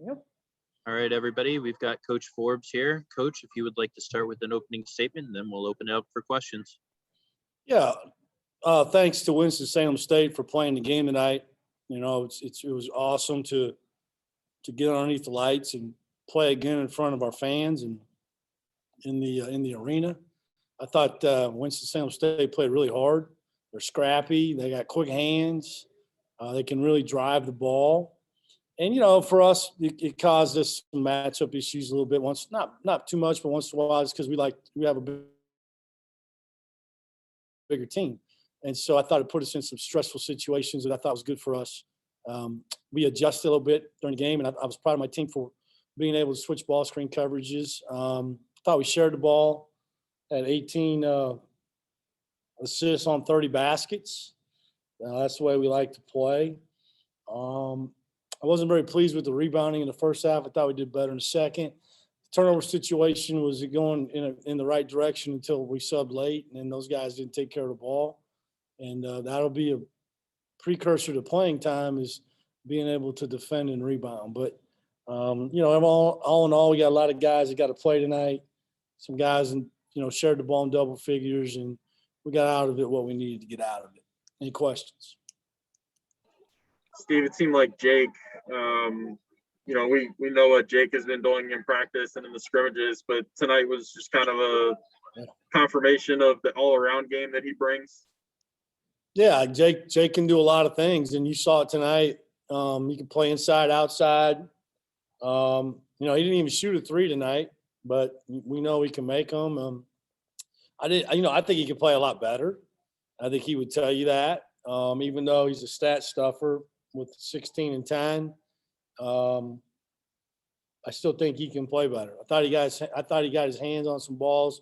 Yep. All right, everybody, we've got Coach Forbes here. Coach, if you would like to start with an opening statement, then we'll open it up for questions. Yeah. Thanks to Winston-Salem State for playing the game tonight. You know, it was awesome to get underneath the lights and play again in front of our fans and in the arena. I thought Winston-Salem State played really hard. They're scrappy. They got quick hands. They can really drive the ball. And, you know, for us, it caused us some matchup issues a little bit. Once, not too much, but once in a while, it's because we have a bigger team. And so I thought it put us in some stressful situations that I thought was good for us. We adjusted a little bit during the game, and I was proud of my team for being able to switch ball screen coverages. Thought we shared the ball at 18 assists on 30 baskets. That's the way we like to play. I wasn't very pleased with the rebounding in the first half. I thought we did better in the second. The turnover situation was going in the right direction until we subbed late, and then those guys didn't take care of the ball. And that'll be a precursor to playing time, is being able to defend and rebound. But, you know, all in all, we got a lot of guys that got to play tonight. Some guys, shared the ball in double figures, and we got out of it what we needed to get out of it. Any questions? Steve, it seemed like Jake, we know what Jake has been doing in practice and in the scrimmages, but tonight was just kind of a confirmation of the all-around game that he brings. Yeah, Jake can do a lot of things, and you saw it tonight. He can play inside, outside. He didn't even shoot a three tonight, but we know he can make them. I think he can play a lot better. I think he would tell you that. Even though he's a stat stuffer with 16 and 10, I still think he can play better. I thought he got his hands on some balls,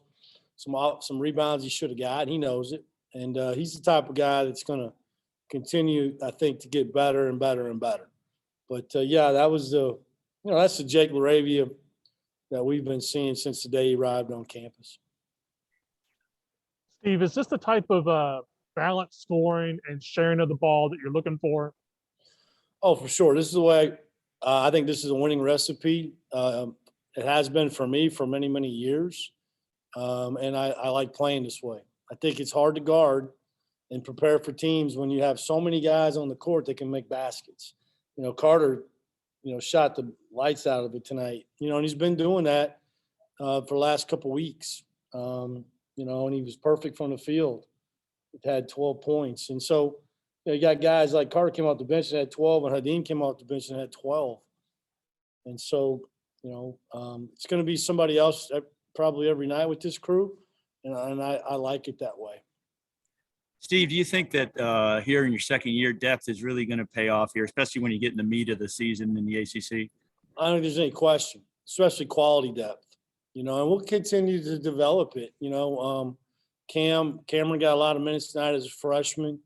some rebounds he should have got. He knows it, and he's the type of guy that's going to continue, I think, to get better and better and better. But that was that's the Jake Laravia that we've been seeing since the day he arrived on campus. Steve, is this the type of balanced scoring and sharing of the ball that you're looking for? Oh, for sure. This is the way I think this is a winning recipe. It has been for me for many, many years. And I like playing this way. I think it's hard to guard and prepare for teams when you have so many guys on the court that can make baskets. Carter, shot the lights out of it tonight, and he's been doing that for the last couple of weeks. And he was perfect from the field. He had 12 points. And so, you got guys like Carter came off the bench and had 12, and Hadim came off the bench and had 12. And so, it's going to be somebody else probably every night with this crew, and I like it that way. Steve, do you think that here in your second year, depth is really going to pay off here, especially when you get in the meat of the season in the ACC? I don't think there's any question, especially quality depth, and we'll continue to develop it. Cameron got a lot of minutes tonight as a freshman.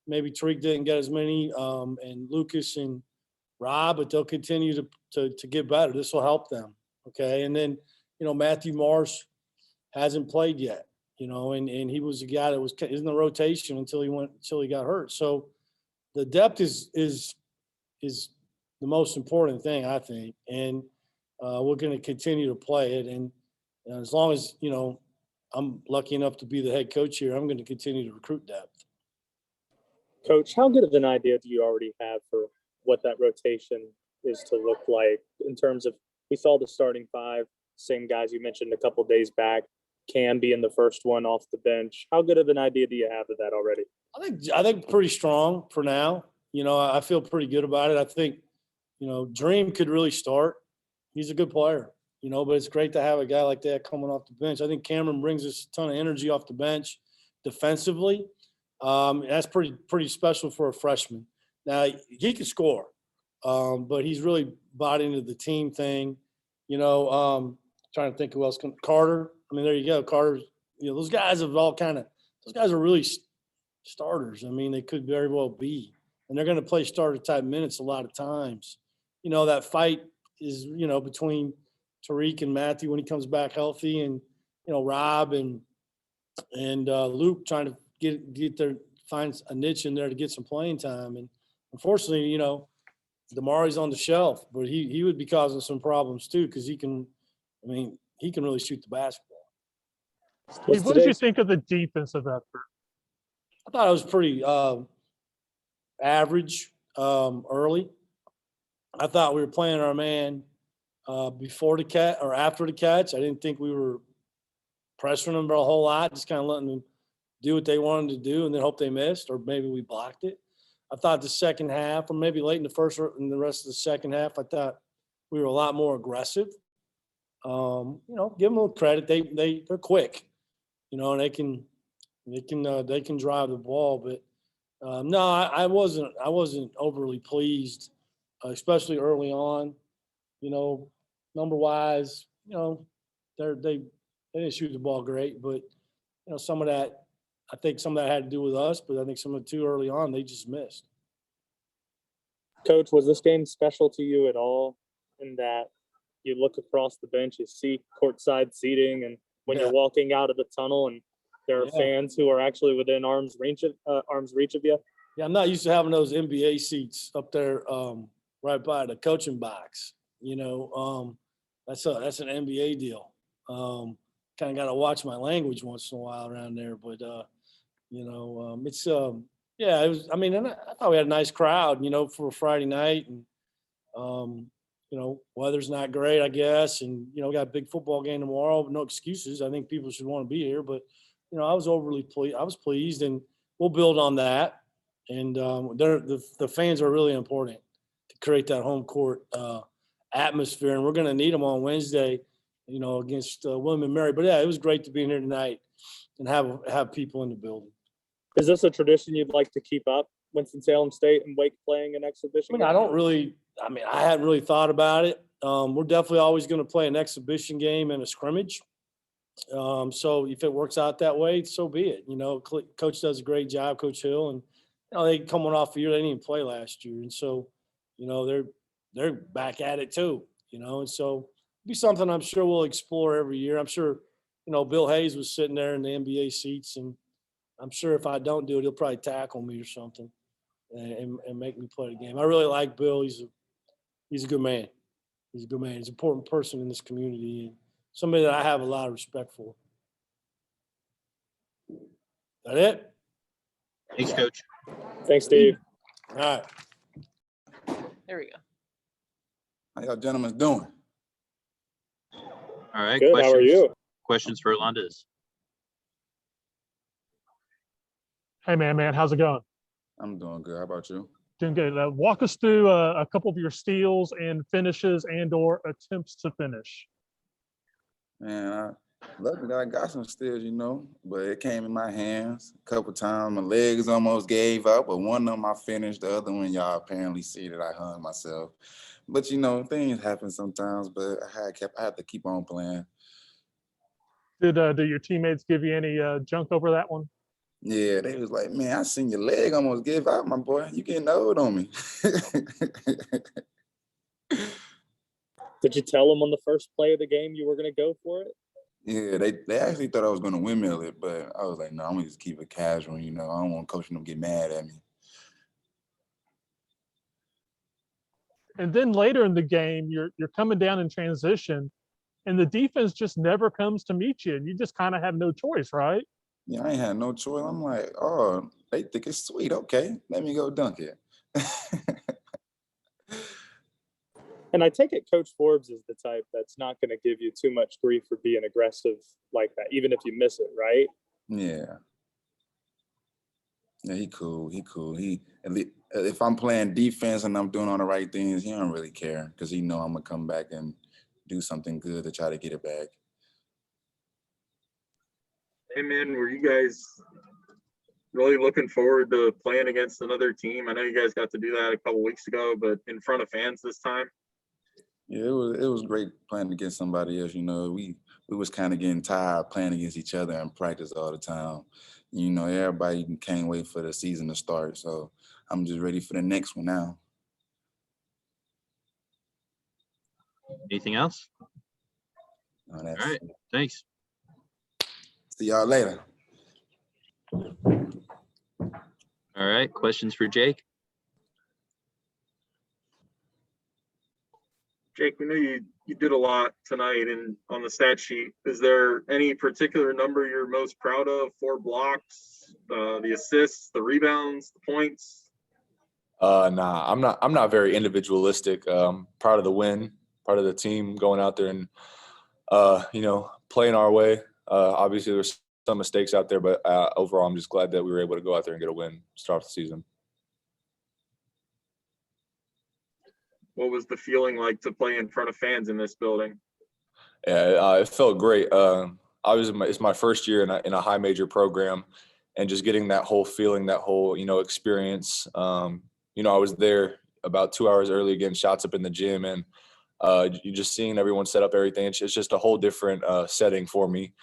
Maybe Tariq didn't get as many, and Lucas and Rob, but they'll continue to get better. This will help them, okay? And then, Matthew Marsh hasn't played yet, and he was a guy that was in the rotation until he got hurt. So the depth is the most important thing, I think, and we're going to continue to play it. And as long as I'm lucky enough to be the head coach here, I'm going to continue to recruit depth. Coach, how good of an idea do you already have for what that rotation is to look like in terms of, we saw the starting five, same guys you mentioned a couple of days back, Cam being the first one off the bench. How good of an idea do you have of that already? I think pretty strong for now. I feel pretty good about it. I think, Dream could really start. He's a good player, but it's great to have a guy like that coming off the bench. I think Cameron brings us a ton of energy off the bench defensively. That's pretty special for a freshman. Now, he can score, but he's really bought into the team thing. Trying to think who else can. Carter. I mean, there you go. Carter. Those guys have all those guys are really starters. I mean, they could very well be. And they're going to play starter-type minutes a lot of times. That fight is, between Tariq and Matthew when he comes back healthy, and, Rob and Luke trying to find a niche in there to get some playing time. And unfortunately, Damari's on the shelf, but he would be causing some problems too because he can really shoot the basketball. Steve, what did you think of the defensive effort? I thought it was pretty average early. I thought we were playing our man before the catch or after the catch. I didn't think we were pressuring them a whole lot, just kind of letting them do what they wanted to do and then hope they missed, or maybe we blocked it. I thought the second half, or maybe late in the first and the rest of the second half, I thought we were a lot more aggressive. Give them a little credit. They're quick, and they can drive the ball. But no, I wasn't overly pleased, especially early on. Number wise, they didn't shoot the ball great, but some of that. I think some of that had to do with us, but I think some of it too early on, they just missed. Coach, was this game special to you at all in that you look across the bench, you see courtside seating, and when you're walking out of the tunnel and there are fans who are actually within arm's reach of you? Yeah, I'm not used to having those NBA seats up there right by the coaching box. That's an NBA deal. Kind of got to watch my language once in a while around there, but it's it was. And I thought we had a nice crowd, for a Friday night, and weather's not great, I guess, and got a big football game tomorrow. But no excuses. I think people should want to be here, but I was overly pleased. I was pleased, and we'll build on that. And the fans are really important to create that home court atmosphere, and we're going to need them on Wednesday, against William and Mary. But yeah, it was great to be in here tonight and have people in the building. Is this a tradition you'd like to keep up? Winston-Salem State and Wake playing an exhibition? I hadn't really thought about it. We're definitely always going to play an exhibition game and a scrimmage. So if it works out that way, so be it. Coach does a great job, Coach Hill, and they coming off a year they didn't even play last year, and so they're back at it too. And so it'll be something I'm sure we'll explore every year. I'm sure Bill Hayes was sitting there in the NBA seats, and I'm sure if I don't do it, he'll probably tackle me or something and make me play the game. I really like Bill. He's a good man. He's a good man. He's an important person in this community and somebody that I have a lot of respect for. That it? Thanks, Coach. Thanks, Steve. All right. There we go. How y'all gentlemen doing? All right. Good. How are you? Questions for Alondes? Hey, man, how's it going? I'm doing good. How about you? Doing good. Walk us through a couple of your steals and finishes and/or attempts to finish. Man, luckily I got some steals, but it came in my hands a couple times. My legs almost gave up, but one of them I finished. The other one, y'all apparently see that I hung myself. But things happen sometimes. But I had to keep on playing. Did your teammates give you any junk over that one? Yeah, they was like, man, I seen your leg almost give out, my boy. You getting old on me. Did you tell them on the first play of the game you were going to go for it? Yeah, they actually thought I was going to windmill it, but I was like, no, I'm going to just keep it casual. I don't want coaching them to get mad at me. And then later in the game, you're coming down in transition, and the defense just never comes to meet you, and you just kind of have no choice, right? Yeah, I ain't had no choice. I'm like, oh, they think it's sweet. Okay, let me go dunk it. And I take it Coach Forbes is the type that's not going to give you too much grief for being aggressive like that, even if you miss it, right? Yeah. Yeah, he cool. If I'm playing defense and I'm doing all the right things, he don't really care because he know I'm going to come back and do something good to try to get it back. Hey, man, were you guys really looking forward to playing against another team? I know you guys got to do that a couple weeks ago, but in front of fans this time? Yeah, it was great playing against somebody else. We was kind of getting tired playing against each other in practice all the time. Everybody can't wait for the season to start. So I'm just ready for the next one now. Anything else? No, All right. Thanks. See y'all later. All right. Questions for Jake? Jake, we know you did a lot tonight and on the stat sheet. Is there any particular number you're most proud of? 4 blocks, the assists, the rebounds, the points? Nah, I'm not very individualistic. Proud of the win, part of the team going out there and playing our way. Obviously there's some mistakes out there, but overall I'm just glad that we were able to go out there and get a win, start off the season. What was the feeling like to play in front of fans in this building? Yeah, it felt great. It's my first year in a high major program, and just getting that whole feeling, that whole experience. I was there about 2 hours early getting shots up in the gym, and you just seeing everyone set up everything. It's just a whole different setting for me.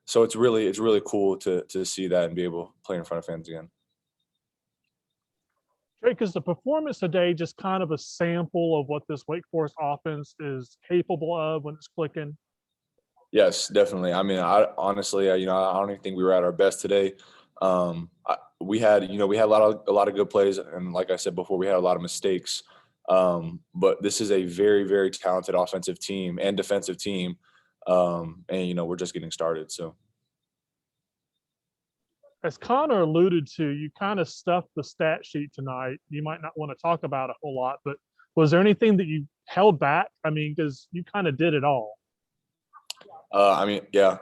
So it's really cool to see that and be able to play in front of fans again. Drake, is the performance today just kind of a sample of what this Wake Forest offense is capable of when it's clicking? Yes, definitely. I mean, I honestly, I don't even think we were at our best today. We had a lot of good plays, and like I said before, we had a lot of mistakes. But this is a very, very talented offensive team and defensive team, and we're just getting started. So, As Connor alluded to, you kind of stuffed the stat sheet tonight. You might not want to talk about a whole lot, but was there anything that you held back? I mean, because you kind of did it all. Yeah,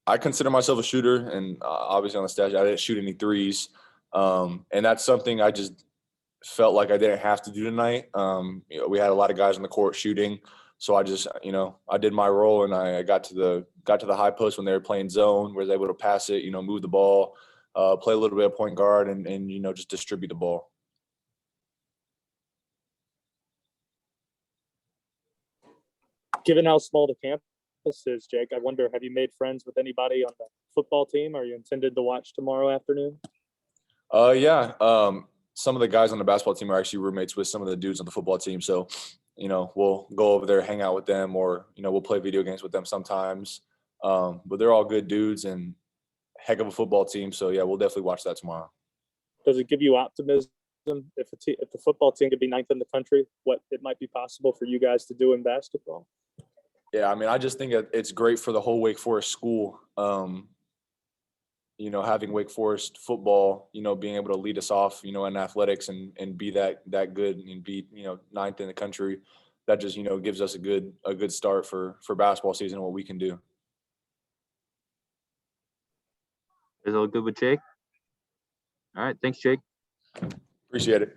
I consider myself a shooter, and obviously on the stat sheet, I didn't shoot any threes, and that's something I just felt like I didn't have to do tonight. We had a lot of guys on the court shooting, so I just, I did my role, and I got to the high post when they were playing zone, was able to pass it, move the ball, play a little bit of point guard, and just distribute the ball. Given how small the campus is, Jake, I wonder, have you made friends with anybody on the football team? Are you intended to watch tomorrow afternoon? Yeah. Some of the guys on the basketball team are actually roommates with some of the dudes on the football team. So, we'll go over there, hang out with them, or, we'll play video games with them sometimes. But they're all good dudes and heck of a football team. So, yeah, we'll definitely watch that tomorrow. Does it give you optimism if the football team could be 9th in the country, what it might be possible for you guys to do in basketball? Yeah, I mean, I just think it's great for the whole Wake Forest school. Having Wake Forest football, being able to lead us off, in athletics and be that good and be, 9th in the country, that just, gives us a good start for basketball season and what we can do. Is all good with Jake? All right. Thanks, Jake. Appreciate it.